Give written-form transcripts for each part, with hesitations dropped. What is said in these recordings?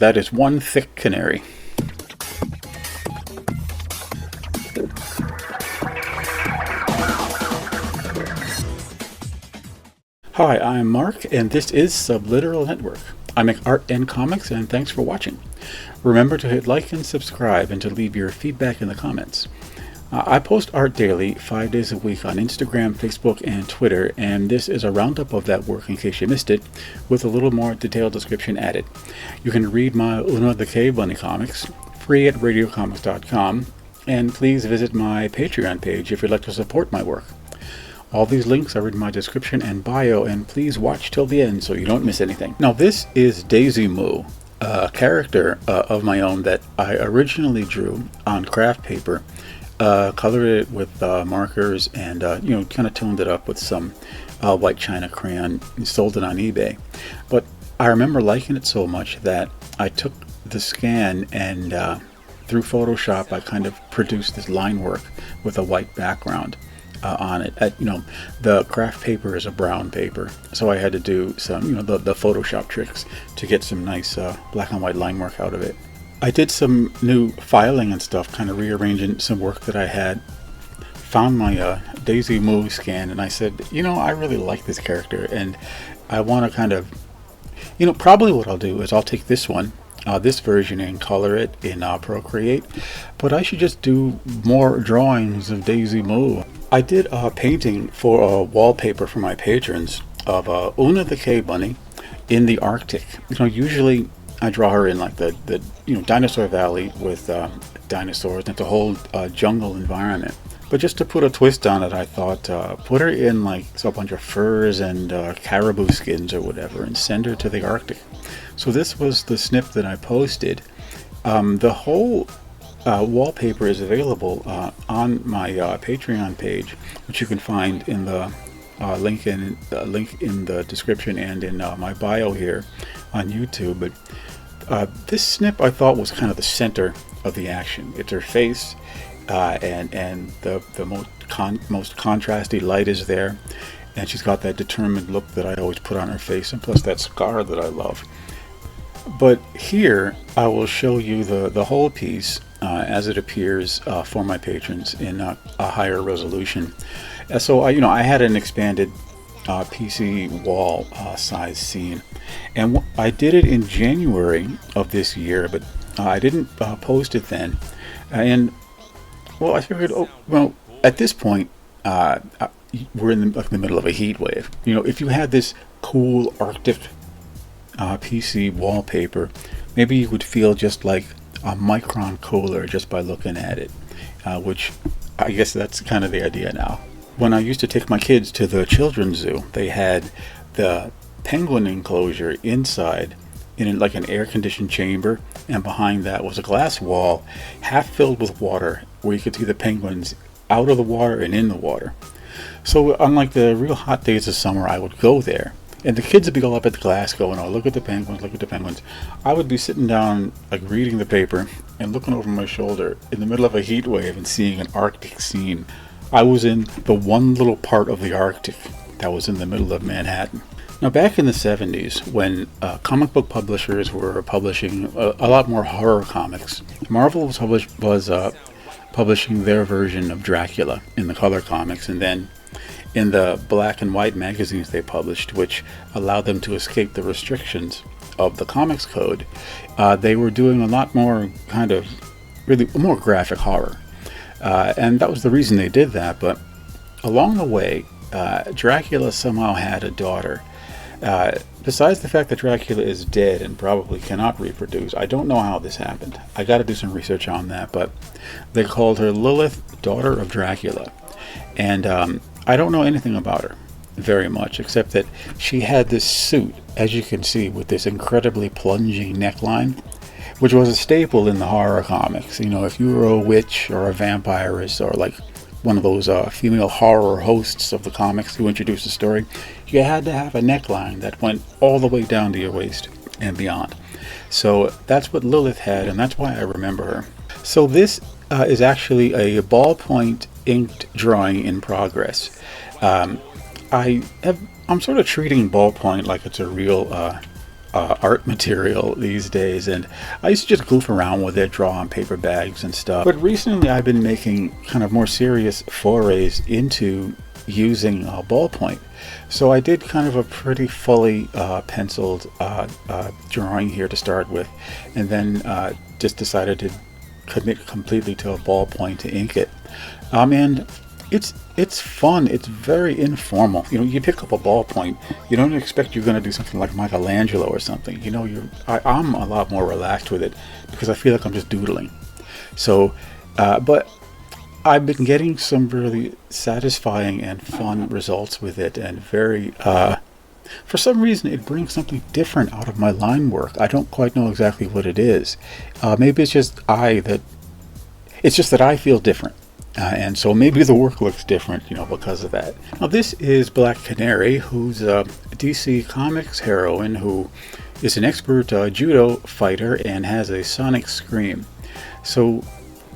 That is one thick canary. Hi, I'm Mark, and this is Subliteral Network. I make art and comics, and thanks for watching. Remember to hit like and subscribe, and to leave your feedback in the comments. I post art daily, 5 days a week on Instagram, Facebook, and Twitter, and this is a roundup of that work in case you missed it, with a little more detailed description added. You can read my Una the Cave Bunny comics, free at radiocomics.com, and please visit my Patreon page if you'd like to support my work. All these links are in my description and bio, and please watch till the end so you don't miss anything. Now, this is Daisy Moo, a character of my own that I originally drew on craft paper, colored it with markers, and kind of toned it up with some white china crayon and sold it on eBay. But I remember liking it so much that I took the scan and through Photoshop I kind of produced this line work with a white background on it. The craft paper is a brown paper, so I had to do some the Photoshop tricks to get some nice black and white line work out of it. I did some new filing and stuff, kind of rearranging some work that I had. Found my Daisy Moo scan, and I said, I really like this character, and I want to kind of, probably what I'll do is I'll take this one, this version, and color it in Procreate, but I should just do more drawings of Daisy Moo. I did a painting for a wallpaper for my patrons of Una the Cave Bunny in the Arctic. Usually I draw her in like the dinosaur valley with dinosaurs, and it's a whole jungle environment. But just to put a twist on it, I thought put her in like a bunch of furs and caribou skins or whatever, and send her to the Arctic. So this was the snip that I posted. The whole wallpaper is available on my Patreon page, which you can find in the link in the description and in my bio here on YouTube. But this snip I thought was kind of the center of the action. It's her face, and the most contrasty light is there, and she's got that determined look that I always put on her face, and plus that scar that I love. But here I will show you the whole piece as it appears for my patrons in a higher resolution. So I had an expanded PC wall size scene, and I did it in January of this year, but I didn't post it then. And well, I figured, at this point we're in the middle of a heat wave. If you had this cool Arctic PC wallpaper, maybe you would feel just like a micron cooler just by looking at it, which I guess that's kind of the idea now. When I used to take my kids to the children's zoo, they had the penguin enclosure inside in like an air-conditioned chamber, and behind that was a glass wall half filled with water where you could see the penguins out of the water and in the water. So unlike the real hot days of summer, I would go there, and the kids would be all up at the glass going, "Oh, look at the penguins, look at the penguins." I would be sitting down, like reading the paper and looking over my shoulder in the middle of a heat wave and seeing an Arctic scene. I was in the one little part of the Arctic that was in the middle of Manhattan. Now, back in the 70s, when comic book publishers were publishing a lot more horror comics, Marvel was publishing their version of Dracula in the color comics, and then in the black and white magazines they published, which allowed them to escape the restrictions of the comics code, they were doing a lot more kind of really more graphic horror. And that was the reason they did that. But along the way, Dracula somehow had a daughter. Besides the fact that Dracula is dead and probably cannot reproduce, I don't know how this happened. I got to do some research on that. But they called her Lilith, daughter of Dracula. And I don't know anything about her very much, except that she had this suit, as you can see, with this incredibly plunging neckline, which was a staple in the horror comics. If you were a witch or a vampirist or like one of those female horror hosts of the comics who introduced the story, you had to have a neckline that went all the way down to your waist and beyond. So that's what Lilith had, and that's why I remember her. So this is actually a ballpoint inked drawing in progress. I'm sort of treating ballpoint like it's a real art material these days, and I used to just goof around with it, draw on paper bags and stuff. But recently I've been making kind of more serious forays into using ballpoint. So I did kind of a pretty fully penciled drawing here to start with, and then just decided to commit completely to a ballpoint to ink it. And it's fun. It's very informal. You know, you pick up a ballpoint, you don't expect you're going to do something like Michelangelo or something. You know, I'm a lot more relaxed with it because I feel like I'm just doodling. So, but I've been getting some really satisfying and fun results with it, and very, for some reason, it brings something different out of my line work. I don't quite know exactly what it is. Maybe it's just that I feel different. And so maybe the work looks different, you know, because of that. Now this is Black Canary, who's a DC Comics heroine who is an expert judo fighter and has a sonic scream. So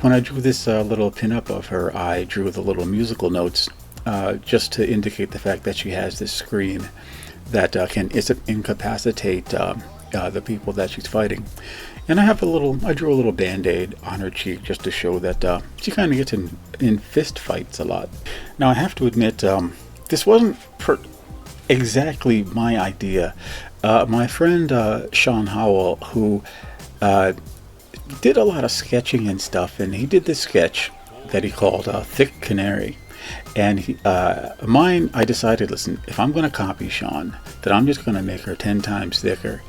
when I drew this little pinup of her, I drew the little musical notes just to indicate the fact that she has this scream that can incapacitate the people that she's fighting. And I drew a little band-aid on her cheek just to show that she kind of gets in fist fights a lot. Now I have to admit, this wasn't exactly my idea. My friend Sean Howell, who did a lot of sketching and stuff, and he did this sketch that he called Thicc Canary. And I decided, listen, if I'm going to copy Sean, then I'm just going to make her 10 times thicker,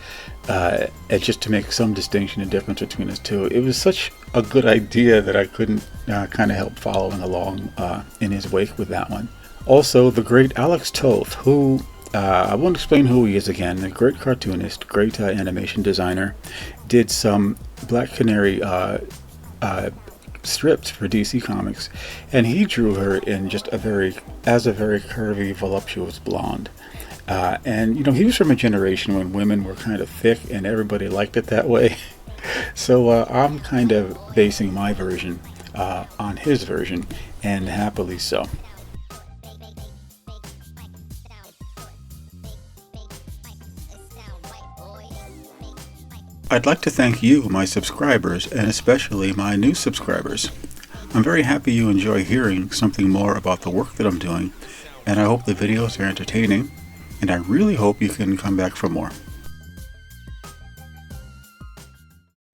and just to make some distinction and difference between us two. It was such a good idea that I couldn't kind of help following along in his wake with that one. Also, the great Alex Toth, who, I won't explain who he is again, a great cartoonist, great animation designer, did some Black Canary strips for DC Comics, and he drew her in just a very curvy, voluptuous blonde. And you know, he was from a generation when women were kind of thick and everybody liked it that way. So I'm kind of basing my version on his version, and happily so. I'd like to thank you, my subscribers, and especially my new subscribers. I'm very happy you enjoy hearing something more about the work that I'm doing, and I hope the videos are entertaining, and I really hope you can come back for more.